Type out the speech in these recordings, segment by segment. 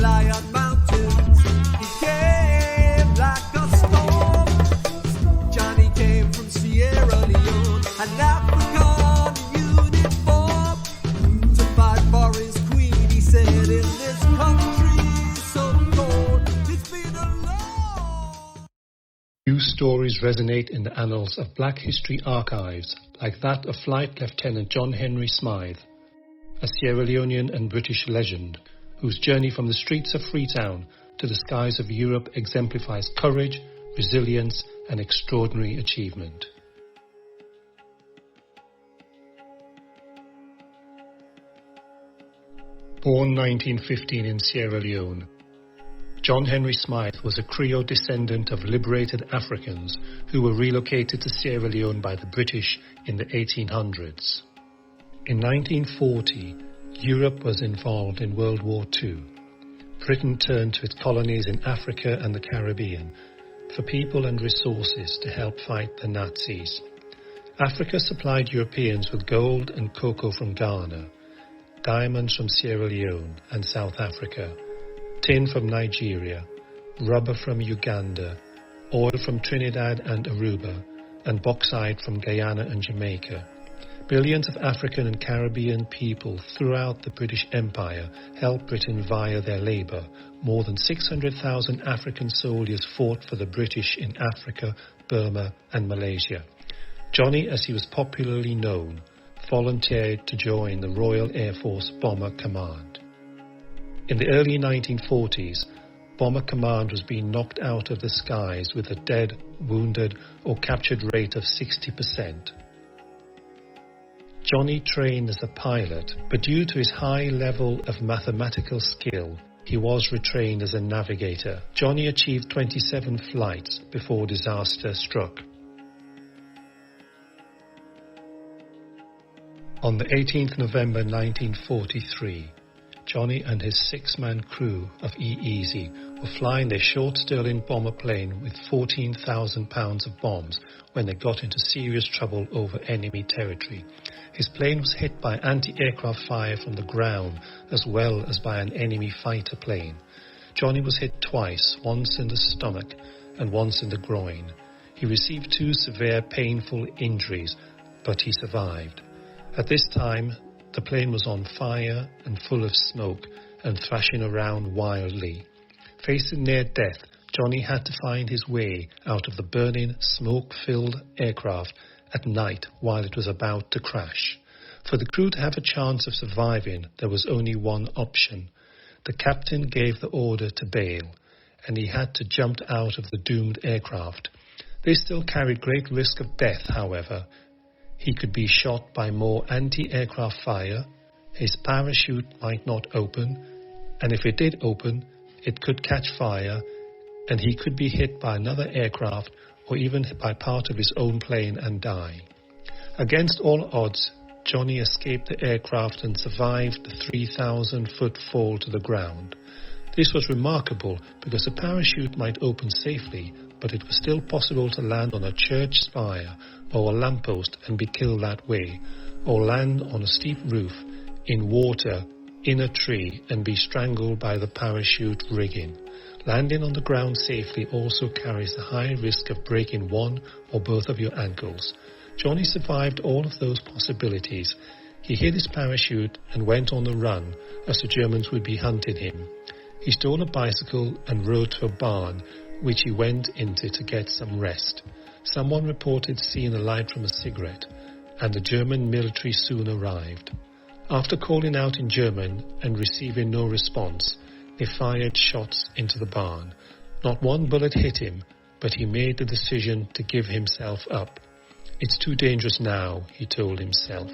Himalayan mountains. He came like a storm. Johnny came from Sierra Leone, an African uniform, to fight for his queen. He said, in this country so cold, it's been a long... Few stories resonate in the annals of Black history archives like that of Flight Lieutenant John Henry Smythe, a Sierra Leonean and British legend whose journey from the streets of Freetown to the skies of Europe exemplifies courage, resilience and extraordinary achievement. Born 1915 in Sierra Leone, John Henry Smythe was a Creole descendant of liberated Africans who were relocated to Sierra Leone by the British in the 1800s. In 1940, Europe was involved in World War II. Britain turned to its colonies in Africa and the Caribbean for people and resources to help fight the Nazis. Africa supplied Europeans with gold and cocoa from Ghana, diamonds from Sierra Leone and South Africa, tin from Nigeria, rubber from Uganda, oil from Trinidad and Aruba, and bauxite from Guyana and Jamaica. Billions of African and Caribbean people throughout the British Empire helped Britain via their labour. More than 600,000 African soldiers fought for the British in Africa, Burma and Malaysia. Johnny, as he was popularly known, volunteered to join the Royal Air Force Bomber Command. In the early 1940s, Bomber Command was being knocked out of the skies with a dead, wounded or captured rate of 60%. Johnny trained as a pilot, but due to his high level of mathematical skill, he was retrained as a navigator. Johnny achieved 27 flights before disaster struck. On the 18th November 1943, Johnny and his six-man crew of E-Easy were flying their short Stirling bomber plane with 14,000 pounds of bombs when they got into serious trouble over enemy territory. His plane was hit by anti-aircraft fire from the ground as well as by an enemy fighter plane. Johnny was hit twice, once in the stomach and once in the groin. He received 2 severe painful injuries, but he survived. At this time, the plane was on fire and full of smoke and thrashing around wildly. Facing near death, Johnny had to find his way out of the burning, smoke-filled aircraft at night while it was about to crash. For the crew to have a chance of surviving, there was only one option. The captain gave the order to bail, and he had to jump out of the doomed aircraft. This still carried great risk of death, however. He could be shot by more anti-aircraft fire, his parachute might not open, and if it did open, it could catch fire, and he could be hit by another aircraft or even by part of his own plane and die. Against all odds, Johnny escaped the aircraft and survived the 3,000-foot fall to the ground. This was remarkable because a parachute might open safely, but it was still possible to land on a church spire or a lamppost and be killed that way, or land on a steep roof, in water, in a tree and be strangled by the parachute rigging. Landing on the ground safely also carries the high risk of breaking one or both of your ankles. Johnny survived all of those possibilities. He hid his parachute and went on the run as the Germans would be hunting him. He stole a bicycle and rode to a barn, which he went into to get some rest. Someone reported seeing a light from a cigarette, and the German military soon arrived. After calling out in German and receiving no response, they fired shots into the barn. Not one bullet hit him, but he made the decision to give himself up. "It's too dangerous now," he told himself.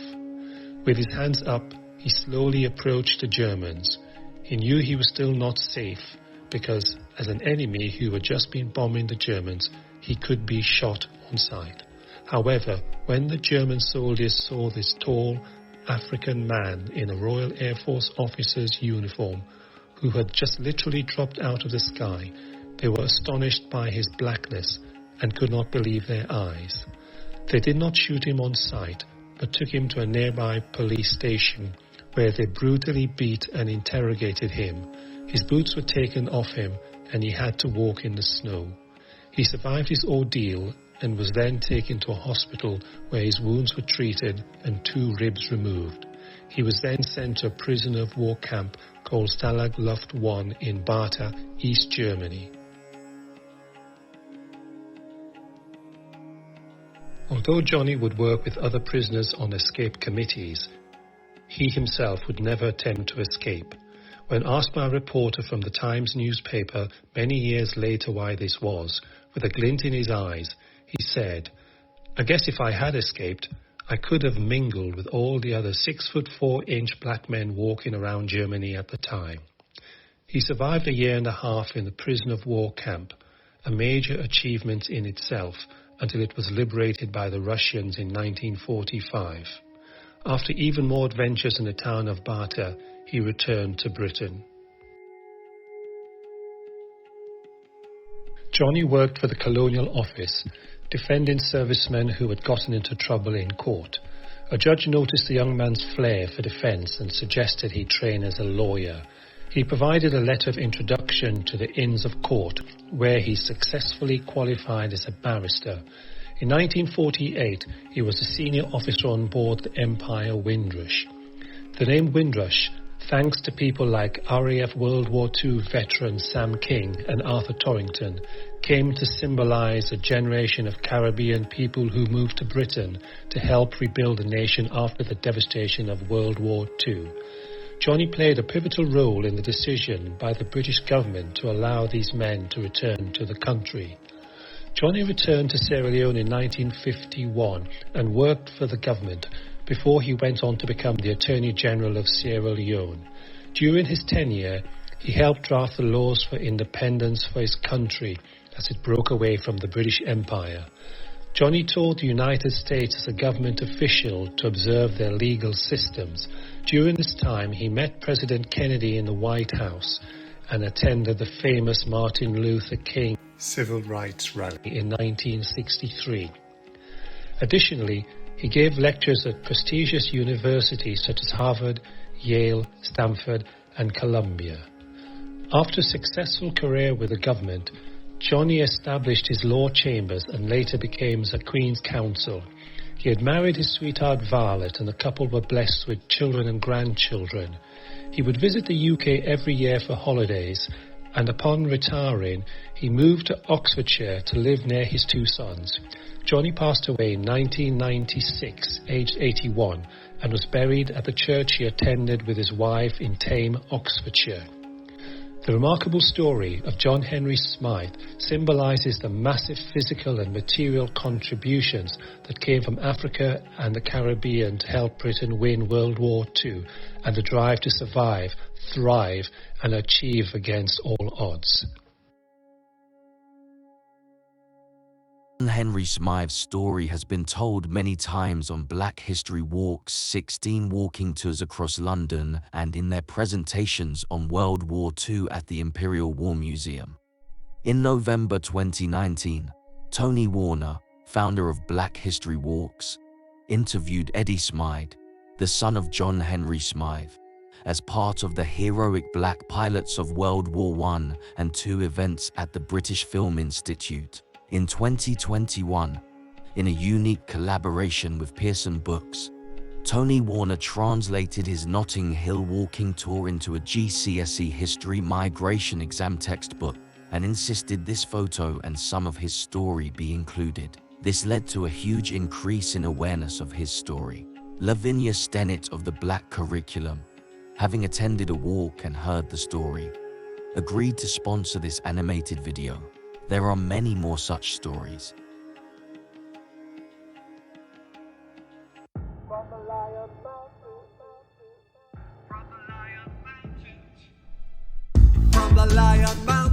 With his hands up, he slowly approached the Germans. He knew he was still not safe, because as an enemy who had just been bombing the Germans, he could be shot on sight. However, when the German soldiers saw this tall African man in a Royal Air Force officer's uniform, who had just literally dropped out of the sky, they were astonished by his blackness and could not believe their eyes. They did not shoot him on sight, but took him to a nearby police station, where they brutally beat and interrogated him. His boots were taken off him and he had to walk in the snow. He survived his ordeal and was then taken to a hospital where his wounds were treated and 2 ribs removed. He was then sent to a prisoner of war camp called Stalag Luft I in Bata, East Germany. Although Johnny would work with other prisoners on escape committees, he himself would never attempt to escape. When asked by a reporter from the Times newspaper many years later why this was, with a glint in his eyes, he said, "I guess if I had escaped, I could have mingled with all the other 6'4" black men walking around Germany at the time." He survived a year and a half in the prison of war camp, a major achievement in itself, until it was liberated by the Russians in 1945. After even more adventures in the town of Bata, he returned to Britain. Johnny worked for the Colonial Office, defending servicemen who had gotten into trouble in court. A judge noticed the young man's flair for defence and suggested he train as a lawyer. He provided a letter of introduction to the Inns of Court, where he successfully qualified as a barrister. In 1948, he was a senior officer on board the Empire Windrush. The name Windrush, thanks to people like RAF World War II veteran Sam King and Arthur Torrington, came to symbolise a generation of Caribbean people who moved to Britain to help rebuild the nation after the devastation of World War II. Johnny played a pivotal role in the decision by the British government to allow these men to return to the country. Johnny returned to Sierra Leone in 1951 and worked for the government before he went on to become the Attorney General of Sierra Leone. During his tenure, he helped draft the laws for independence for his country as it broke away from the British Empire. Johnny toured the United States as a government official to observe their legal systems. During this time, he met President Kennedy in the White House and attended the famous Martin Luther King Civil Rights Rally in 1963. Additionally, he gave lectures at prestigious universities such as Harvard, Yale, Stanford, and Columbia. After a successful career with the government, Johnny established his law chambers and later became a Queen's Counsel. He had married his sweetheart Violet, and the couple were blessed with children and grandchildren. He would visit the UK every year for holidays, and upon retiring, he moved to Oxfordshire to live near his 2 sons. Johnny passed away in 1996, aged 81, and was buried at the church he attended with his wife in Thame, Oxfordshire. The remarkable story of John Henry Smythe symbolises the massive physical and material contributions that came from Africa and the Caribbean to help Britain win World War II, and the drive to survive, thrive, and achieve against all odds. Henry Smythe's story has been told many times on Black History Walk's 16 walking tours across London and in their presentations on World War II at the Imperial War Museum. In November 2019, Tony Warner, founder of Black History Walks, interviewed Eddie Smythe, the son of John Henry Smythe, as part of the heroic black pilots of World War I and II events at the British Film Institute. In 2021, in a unique collaboration with Pearson Books, Tony Warner translated his Notting Hill walking tour into a GCSE History Migration exam textbook and insisted this photo and some of his story be included. This led to a huge increase in awareness of his story. Lavinia Stennett of the Black Curriculum, having attended a walk and heard the story, agreed to sponsor this animated video. There are many more such stories. From the Lion Mountains.